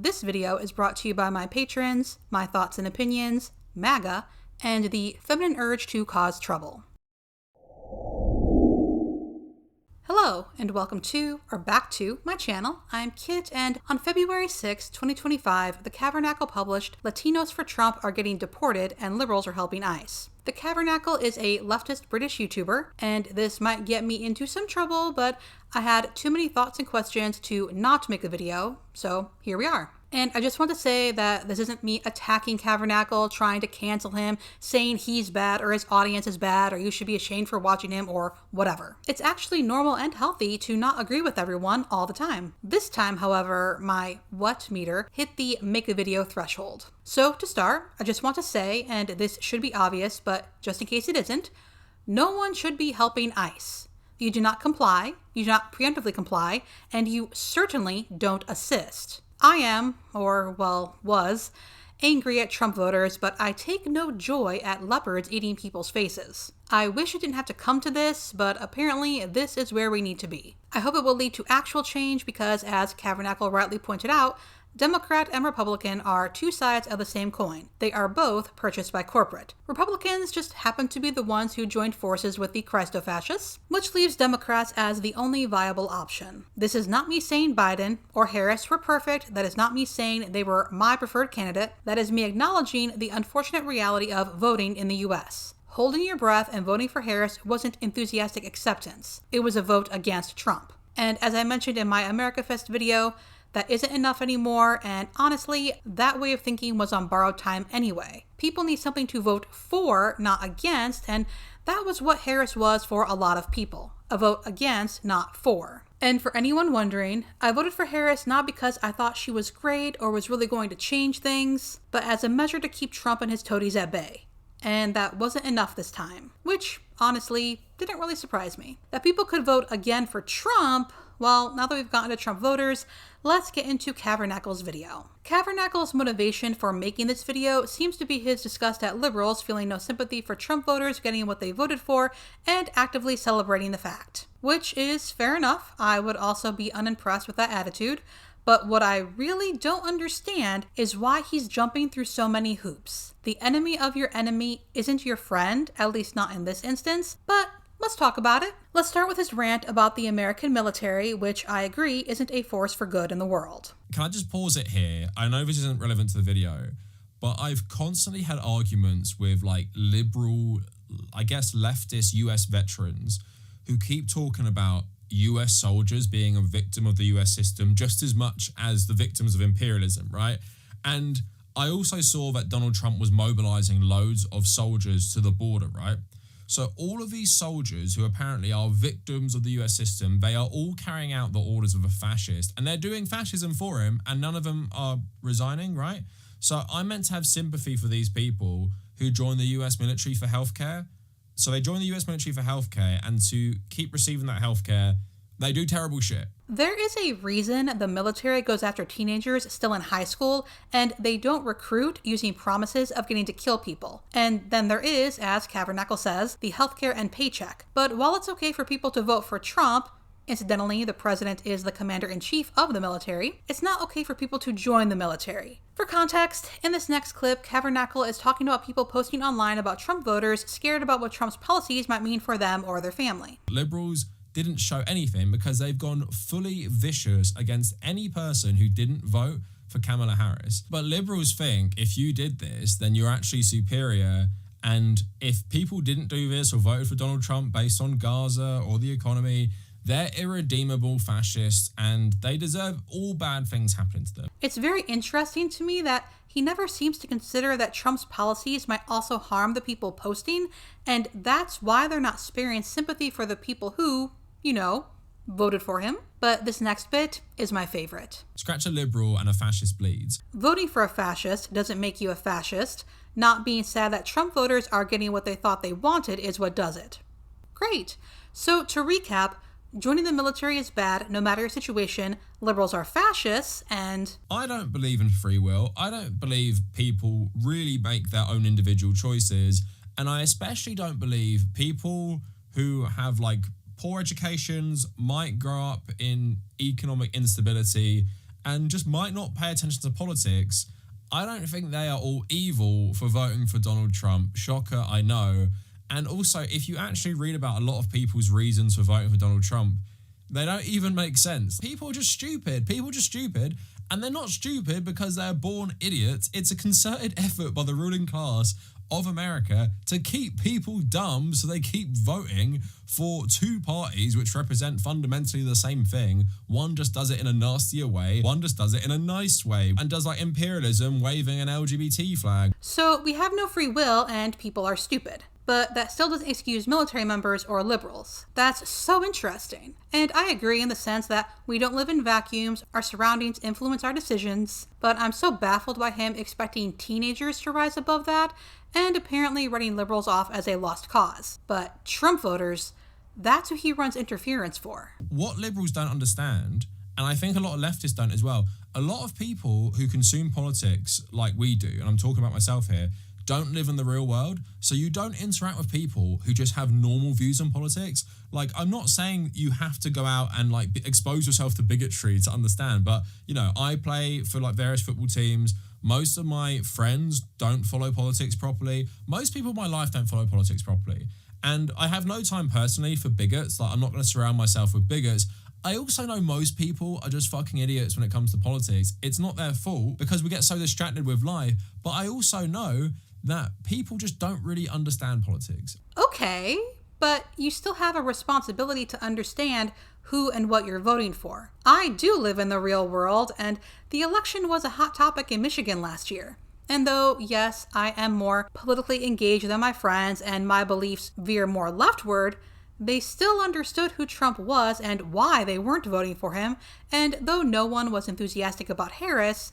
This video is brought to you by my patrons, my thoughts and opinions, MAGA, and the feminine urge to cause trouble. Hello, and welcome to, or back to, my channel. I'm Kit, and on February 6, 2025, the Kavernacle published Latinos for Trump are getting deported and liberals are helping ICE. The Kavernacle is a leftist British YouTuber, and this might get me into some trouble, but I had too many thoughts and questions to not make a video, so here we are. And I just want to say that this isn't me attacking Kavernacle, trying to cancel him, saying he's bad or his audience is bad or you should be ashamed for watching him or whatever. It's actually normal and healthy to not agree with everyone all the time. This time, however, my what meter hit the make a video threshold. So to start, I just want to say, and this should be obvious, but just in case it isn't, no one should be helping ICE. You do not comply, you do not preemptively comply, and you certainly don't assist. I am, or well, was, angry at Trump voters, but I take no joy at leopards eating people's faces. I wish it didn't have to come to this, but apparently this is where we need to be. I hope it will lead to actual change because, as Kavernacle rightly pointed out, Democrat and Republican are two sides of the same coin. They are both purchased by corporate. Republicans just happen to be the ones who joined forces with the Christofascists, which leaves Democrats as the only viable option. This is not me saying Biden or Harris were perfect. That is not me saying they were my preferred candidate. That is me acknowledging the unfortunate reality of voting in the US. Holding your breath and voting for Harris wasn't enthusiastic acceptance. It was a vote against Trump. And as I mentioned in my America Fest video, that isn't enough anymore, and honestly, that way of thinking was on borrowed time anyway. People need something to vote for, not against, and that was what Harris was for a lot of people. A vote against, not for. And for anyone wondering, I voted for Harris not because I thought she was great or was really going to change things, but as a measure to keep Trump and his toadies at bay. And that wasn't enough this time, which honestly didn't really surprise me. That people could vote again for Trump, well, now that we've gotten to Trump voters, let's get into Kavernacle's video. Kavernacle's motivation for making this video seems to be his disgust at liberals feeling no sympathy for Trump voters getting what they voted for and actively celebrating the fact. Which is fair enough. I would also be unimpressed with that attitude. But what I really don't understand is why he's jumping through so many hoops. The enemy of your enemy isn't your friend, at least not in this instance, but let's talk about it. Let's start with his rant about the American military, which I agree isn't a force for good in the world. Can I just pause it here? I know this isn't relevant to the video, but I've constantly had arguments with liberal, I guess leftist US veterans who keep talking about US soldiers being a victim of the US system just as much as the victims of imperialism, right? And I also saw that Donald Trump was mobilizing loads of soldiers to the border, right? So all of these soldiers who apparently are victims of the US system, they are all carrying out the orders of a fascist and they're doing fascism for him and none of them are resigning, right? So I'm meant to have sympathy for these people who join the US military for healthcare. So they join the US military for healthcare and to keep receiving that healthcare, they do terrible shit. There is a reason the military goes after teenagers still in high school, and they don't recruit using promises of getting to kill people. And then there is, as Kavernacle says, the healthcare and paycheck. But while it's okay for people to vote for Trump, incidentally, the president is the commander-in-chief of the military, it's not okay for people to join the military. For context, in this next clip, Kavernacle is talking about people posting online about Trump voters scared about what Trump's policies might mean for them or their family. Liberals didn't show anything because they've gone fully vicious against any person who didn't vote for Kamala Harris. But liberals think if you did this, then you're actually superior. And if people didn't do this or voted for Donald Trump based on Gaza or the economy, they're irredeemable fascists and they deserve all bad things happening to them. It's very interesting to me that he never seems to consider that Trump's policies might also harm the people posting, and that's why they're not sparing sympathy for the people who, voted for him. But this next bit is my favorite. Scratch a liberal and a fascist bleeds. Voting for a fascist doesn't make you a fascist. Not being sad that Trump voters are getting what they thought they wanted is what does it. Great. So to recap, joining the military is bad no matter your situation, liberals are fascists, and I don't believe in free will. I don't believe people really make their own individual choices, and I especially don't believe people who have poor educations, might grow up in economic instability, and just might not pay attention to politics, I don't think they are all evil for voting for Donald Trump. Shocker, I know. And also, if you actually read about a lot of people's reasons for voting for Donald Trump, they don't even make sense. People are just stupid. And they're not stupid because they're born idiots. It's a concerted effort by the ruling class of America to keep people dumb so they keep voting for two parties which represent fundamentally the same thing. One just does it in a nastier way, one just does it in a nice way, and does like imperialism waving an LGBT flag. So we have no free will and people are stupid. But that still doesn't excuse military members or liberals. That's so interesting. And I agree in the sense that we don't live in vacuums, our surroundings influence our decisions, but I'm so baffled by him expecting teenagers to rise above that, and apparently writing liberals off as a lost cause. But Trump voters, that's who he runs interference for. What liberals don't understand, and I think a lot of leftists don't as well, a lot of people who consume politics like we do, and I'm talking about myself here, don't live in the real world, so you don't interact with people who just have normal views on politics. Like, I'm not saying you have to go out and like expose yourself to bigotry to understand, but you know, I play for like various football teams. Most of my friends don't follow politics properly. Most people in my life don't follow politics properly. And I have no time personally for bigots. Like, I'm not going to surround myself with bigots. I also know most people are just fucking idiots when it comes to politics. It's not their fault because we get so distracted with life. But I also know that people just don't really understand politics. Okay, but you still have a responsibility to understand who and what you're voting for. I do live in the real world, and the election was a hot topic in Michigan last year. And though, yes, I am more politically engaged than my friends and my beliefs veer more leftward, they still understood who Trump was and why they weren't voting for him, and though no one was enthusiastic about Harris,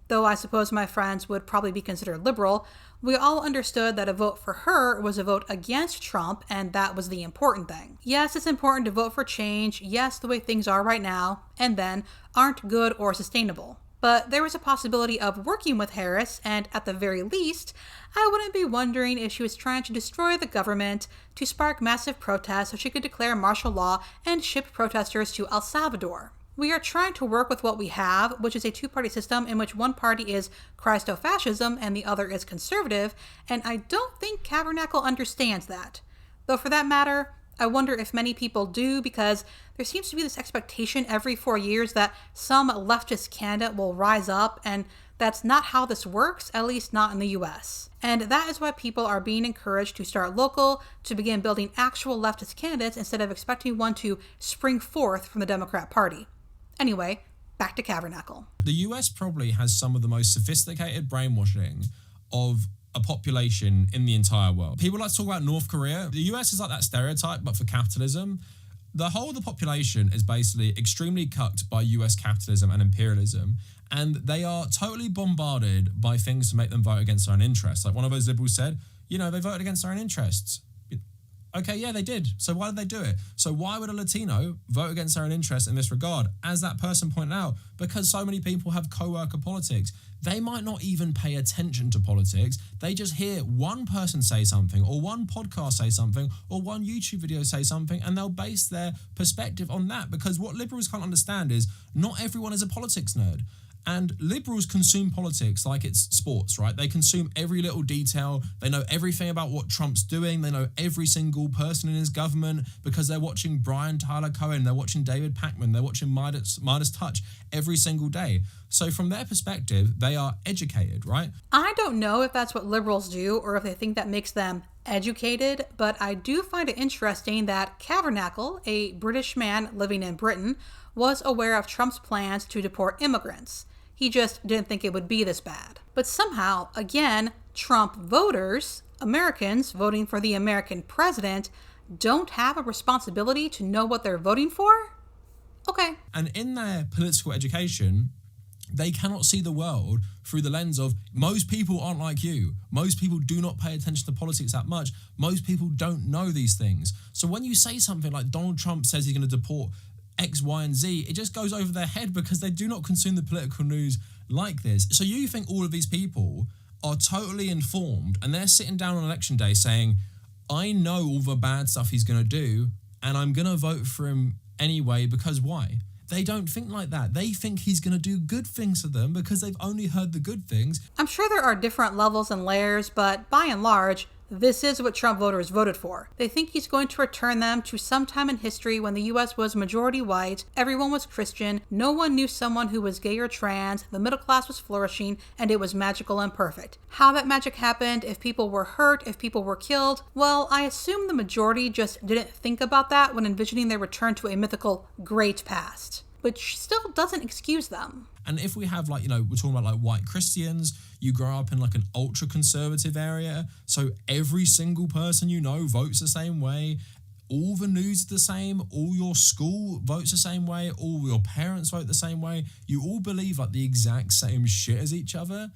though I suppose my friends would probably be considered liberal, we all understood that a vote for her was a vote against Trump, and that was the important thing. Yes, it's important to vote for change, yes, the way things are right now, and then aren't good or sustainable. But there was a possibility of working with Harris, and at the very least, I wouldn't be wondering if she was trying to destroy the government to spark massive protests so she could declare martial law and ship protesters to El Salvador. We are trying to work with what we have, which is a two-party system in which one party is Christo-fascism and the other is conservative, and I don't think Kavernacle understands that. Though for that matter, I wonder if many people do, because there seems to be this expectation every 4 years that some leftist candidate will rise up, and that's not how this works, at least not in the US. And that is why people are being encouraged to start local, to begin building actual leftist candidates instead of expecting one to spring forth from the Democrat Party. Anyway, back to Kavernacle. The US probably has some of the most sophisticated brainwashing of a population in the entire world. People like to talk about North Korea. The US is like that stereotype, but for capitalism. The whole of the population is basically extremely cucked by US capitalism and imperialism, and they are totally bombarded by things to make them vote against their own interests. Like one of those liberals said, you know, they voted against their own interests. Okay, yeah, they did. So why did they do it? So why would a Latino vote against their own interests in this regard? As that person pointed out, because so many people have co-worker politics. They might not even pay attention to politics. They just hear one person say something, or one podcast say something, or one YouTube video say something, and they'll base their perspective on that. Because what liberals can't understand is not everyone is a politics nerd. And liberals consume politics like it's sports, right? They consume every little detail. They know everything about what Trump's doing. They know every single person in his government because they're watching Brian Tyler Cohen. They're watching David Pakman. They're watching Midas Touch every single day. So from their perspective, they are educated, right? I don't know if that's what liberals do or if they think that makes them educated, but I do find it interesting that Kavernacle, a British man living in Britain, was aware of Trump's plans to deport immigrants. He just didn't think it would be this bad. But somehow, again, Trump voters, Americans voting for the American president, don't have a responsibility to know what they're voting for? Okay. And in their political education, they cannot see the world through the lens of most people aren't like you. Most people do not pay attention to politics that much. Most people don't know these things. So when you say something like Donald Trump says he's going to deport X, Y, and Z, it just goes over their head because they do not consume the political news like this. So you think all of these people are totally informed and they're sitting down on election day saying, I know all the bad stuff he's going to do and I'm going to vote for him anyway because why? they don't think like that. They think he's going to do good things to them because they've only heard the good things. I'm sure there are different levels and layers, but by and large, this is what Trump voters voted for. They think he's going to return them to some time in history when the US was majority white, everyone was Christian, no one knew someone who was gay or trans, the middle class was flourishing, and it was magical and perfect. How that magic happened, if people were hurt, if people were killed, well, I assume the majority just didn't think about that when envisioning their return to a mythical great past, which still doesn't excuse them. And if we have we're talking about white Christians, you grow up in an ultra conservative area, so every single person votes the same way, all the news is the same, all your school votes the same way, all your parents vote the same way, you all believe the exact same shit as each other.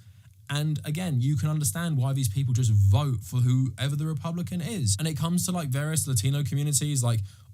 And again, you can understand why these people just vote for whoever the Republican is. And it comes to various Latino communities,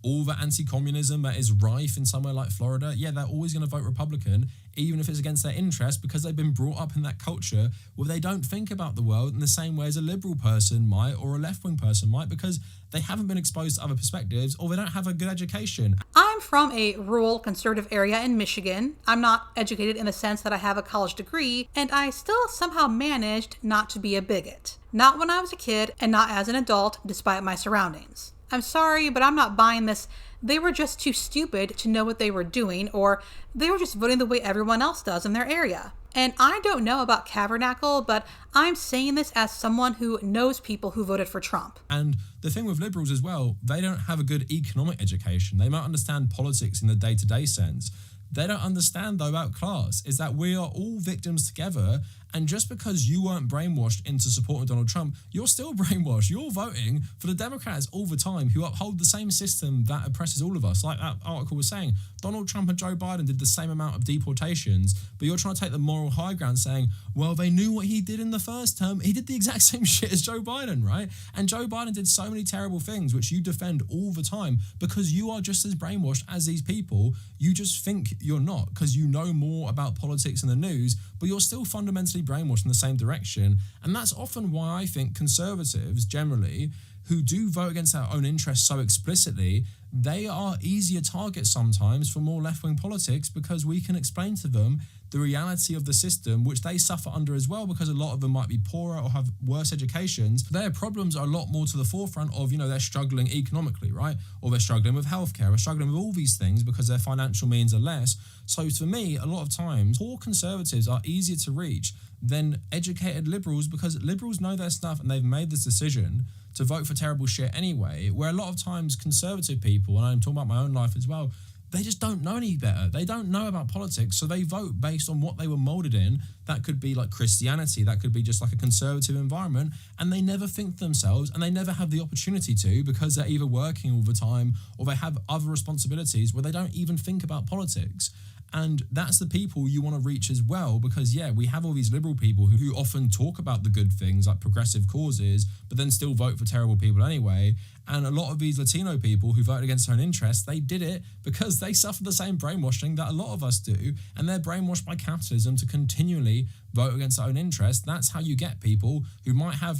all the anti-communism that is rife in somewhere like Florida, yeah, they're always going to vote Republican, even if it's against their interest, because they've been brought up in that culture where they don't think about the world in the same way as a liberal person might or a left-wing person might, because they haven't been exposed to other perspectives or they don't have a good education. I'm from a rural conservative area in Michigan. I'm not educated in the sense that I have a college degree, and I still somehow managed not to be a bigot. Not when I was a kid and not as an adult, despite my surroundings. I'm sorry, but I'm not buying this. They were just too stupid to know what they were doing, or they were just voting the way everyone else does in their area. And I don't know about Kavernacle, but I'm saying this as someone who knows people who voted for Trump. And the thing with liberals as well, they don't have a good economic education. They might understand politics in the day-to-day sense. They don't understand, though, about class, is that we are all victims together, and just because you weren't brainwashed into supporting Donald Trump, you're still brainwashed. You're voting for the Democrats all the time who uphold the same system that oppresses all of us. Like that article was saying, Donald Trump and Joe Biden did the same amount of deportations, but you're trying to take the moral high ground saying, well, they knew what he did in the first term. He did the exact same shit as Joe Biden, right? And Joe Biden did so many terrible things, which you defend all the time because you are just as brainwashed as these people. You just think you're not because you know more about politics and the news, but you're still fundamentally brainwashed in the same direction. And that's often why I think conservatives generally, who do vote against their own interests so explicitly, they are easier targets sometimes for more left-wing politics because we can explain to them the reality of the system, which they suffer under as well, because a lot of them might be poorer or have worse educations. Their problems are a lot more to the forefront of, they're struggling economically, right? Or they're struggling with healthcare, or struggling with all these things because their financial means are less. So for me, a lot of times, poor conservatives are easier to reach than educated liberals because liberals know their stuff and they've made this decision to vote for terrible shit anyway, where a lot of times conservative people, and I'm talking about my own life as well, they just don't know any better. They don't know about politics, so they vote based on what they were molded in. That could be like Christianity, that could be just like a conservative environment, and they never think to themselves, and they never have the opportunity to because they're either working all the time or they have other responsibilities where they don't even think about politics. And that's the people you want to reach as well, because we have all these liberal people who often talk about the good things like progressive causes, but then still vote for terrible people anyway. And a lot of these Latino people who voted against their own interests, they did it because they suffered the same brainwashing that a lot of us do, and they're brainwashed by capitalism to continually vote against their own interests. That's how you get people who might have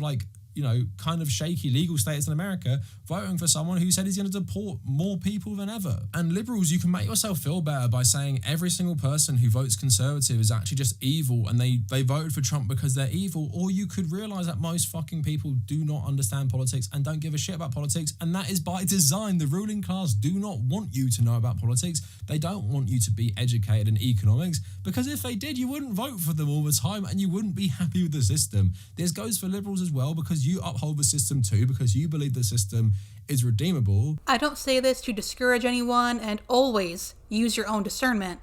kind of shaky legal status in America voting for someone who said he's going to deport more people than ever. And liberals, you can make yourself feel better by saying every single person who votes conservative is actually just evil and they voted for Trump because they're evil. Or you could realize that most fucking people do not understand politics and don't give a shit about politics, and that is by design. The ruling class do not want you to know about politics. They don't want you to be educated in economics, because if they did, you wouldn't vote for them all the time and you wouldn't be happy with the system. This goes for liberals as well, because you uphold the system too, because you believe the system is redeemable. I don't say this to discourage anyone, and always use your own discernment,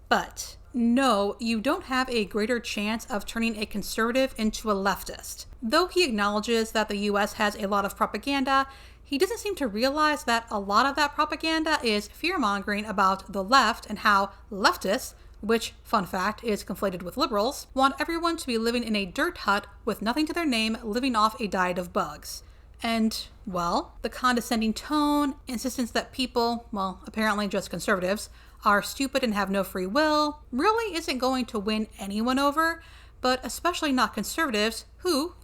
but no, you don't have a greater chance of turning a conservative into a leftist. Though he acknowledges that the US has a lot of propaganda, he doesn't seem to realize that a lot of that propaganda is fear-mongering about the left and how leftists, which, fun fact, is conflated with liberals, want everyone to be living in a dirt hut with nothing to their name, living off a diet of bugs. And, well, the condescending tone, insistence that people, well, apparently just conservatives, are stupid and have no free will, really isn't going to win anyone over, but especially not conservatives who,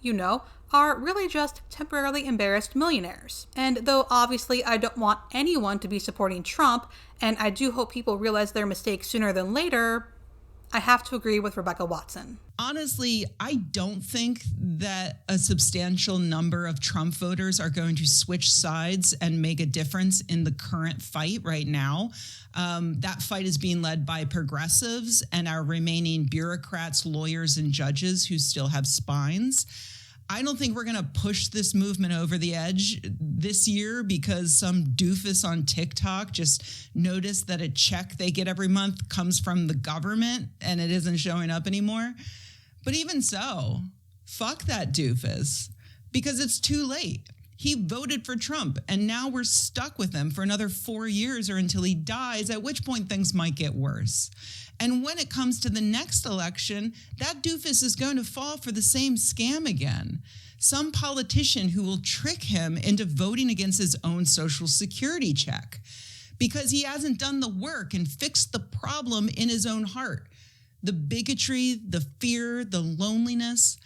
are really just temporarily embarrassed millionaires. And though obviously I don't want anyone to be supporting Trump, and I do hope people realize their mistakes sooner than later, I have to agree with Rebecca Watson. Honestly, I don't think that a substantial number of Trump voters are going to switch sides and make a difference in the current fight right now. That fight is being led by progressives and our remaining bureaucrats, lawyers, and judges who still have spines. I don't think we're going to push this movement over the edge this year because some doofus on TikTok just noticed that a check they get every month comes from the government and it isn't showing up anymore. But even so, fuck that doofus, because it's too late. He voted for Trump, and now we're stuck with him for another 4 years or until he dies, at which point things might get worse. And when it comes to the next election, that doofus is going to fall for the same scam again. Some politician who will trick him into voting against his own Social Security check because he hasn't done the work and fixed the problem in his own heart. The bigotry, the fear, the loneliness.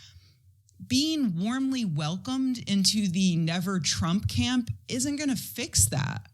Being warmly welcomed into the Never Trump camp isn't going to fix that.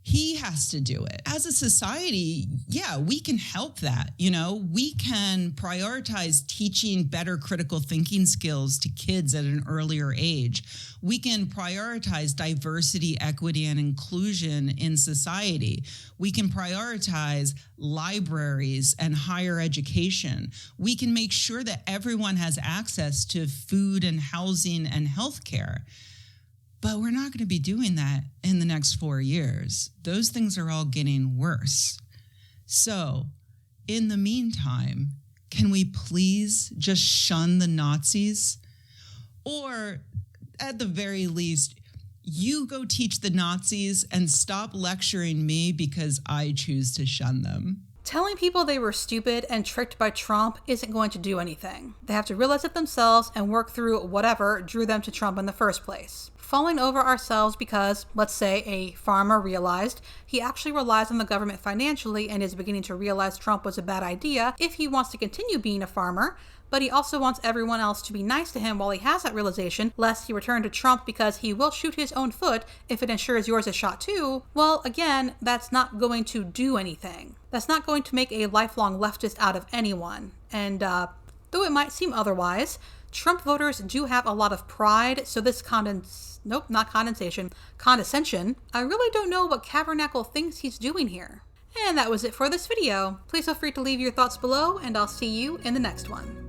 He has to do it. As a society, yeah, we can help that. We can prioritize teaching better critical thinking skills to kids at an earlier age. We can prioritize diversity, equity, and inclusion in society. We can prioritize libraries and higher education. We can make sure that everyone has access to food and housing and healthcare. But we're not going to be doing that in the next 4 years. Those things are all getting worse. So, in the meantime, can we please just shun the Nazis? Or, at the very least, you go teach the Nazis and stop lecturing me because I choose to shun them. Telling people they were stupid and tricked by Trump isn't going to do anything. They have to realize it themselves and work through whatever drew them to Trump in the first place. Falling over ourselves because, let's say, a farmer realized he actually relies on the government financially and is beginning to realize Trump was a bad idea if he wants to continue being a farmer, but he also wants everyone else to be nice to him while he has that realization, lest he return to Trump because he will shoot his own foot if it ensures yours is shot too. Well, again, that's not going to do anything. That's not going to make a lifelong leftist out of anyone. And though it might seem otherwise, Trump voters do have a lot of pride, so this condescension, I really don't know what Kavernacle thinks he's doing here. And that was it for this video. Please feel free to leave your thoughts below, and I'll see you in the next one.